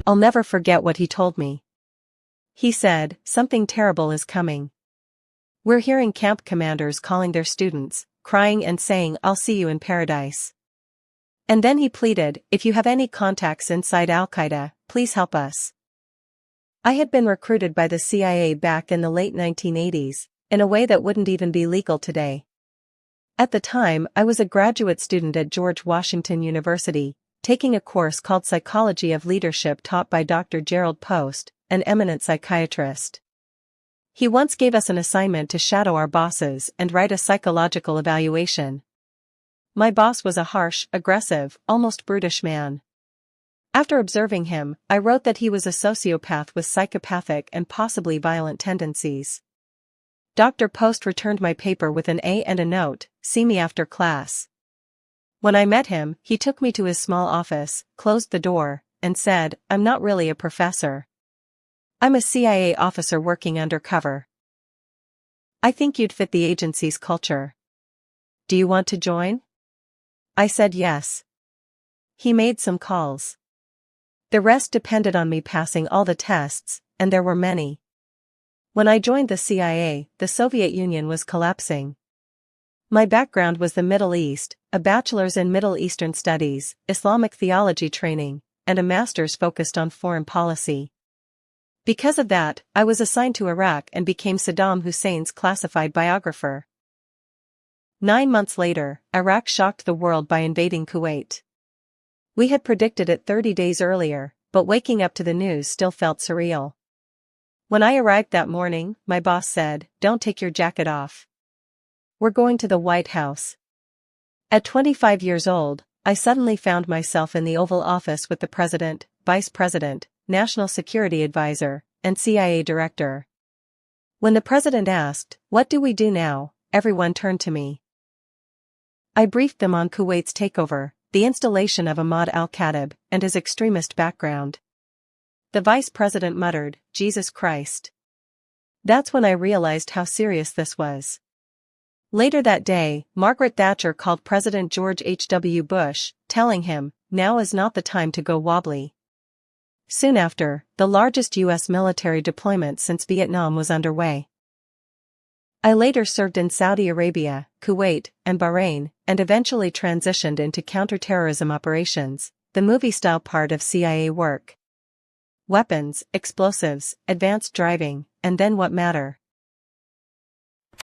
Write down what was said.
I'll never forget what he told me. He said, "Something terrible is coming. We're hearing camp commanders calling their students, crying and saying, 'I'll see you in paradise.'" And then he pleaded, "If you have any contacts inside Al-Qaeda, please help us." I had been recruited by the CIA back in the late 1980s, in a way that wouldn't even be legal today. At the time, I was a graduate student at George Washington University, taking a course called Psychology of Leadership taught by Dr. Gerald Post, an eminent psychiatrist. He once gave us an assignment to shadow our bosses and write a psychological evaluation. My boss was a harsh, aggressive, almost brutish man. After observing him, I wrote that he was a sociopath with psychopathic and possibly violent tendencies. Dr. Post returned my paper with an A and a note, "See me after class." When I met him, he took me to his small office, closed the door, and said, "I'm not really a professor. I'm a CIA officer working undercover. I think you'd fit the agency's culture. Do you want to join?" I said yes. He made some calls. The rest depended on me passing all the tests, and there were many. When I joined the CIA, the Soviet Union was collapsing. My background was the Middle East, a bachelor's in Middle Eastern Studies, Islamic theology training, and a master's focused on foreign policy. Because of that, I was assigned to Iraq and became Saddam Hussein's classified biographer. 9 months later, Iraq shocked the world by invading Kuwait. We had predicted it 30 days earlier, but waking up to the news still felt surreal. When I arrived that morning, my boss said, "Don't take your jacket off. We're going to the White House." At 25 years old, I suddenly found myself in the Oval Office with the President, Vice President, National Security Advisor, and CIA Director. When the President asked, "What do we do now?" everyone turned to me. I briefed them on Kuwait's takeover, the installation of Ahmad al-Khatib, and his extremist background. The Vice President muttered, "Jesus Christ." That's when I realized how serious this was. Later that day, Margaret Thatcher called President George H.W. Bush, telling him, "Now is not the time to go wobbly." Soon after, the largest U.S. military deployment since Vietnam was underway. I later served in Saudi Arabia, Kuwait, and Bahrain, and eventually transitioned into counterterrorism operations, the movie-style part of CIA work. Weapons, explosives, advanced driving, and then what matter?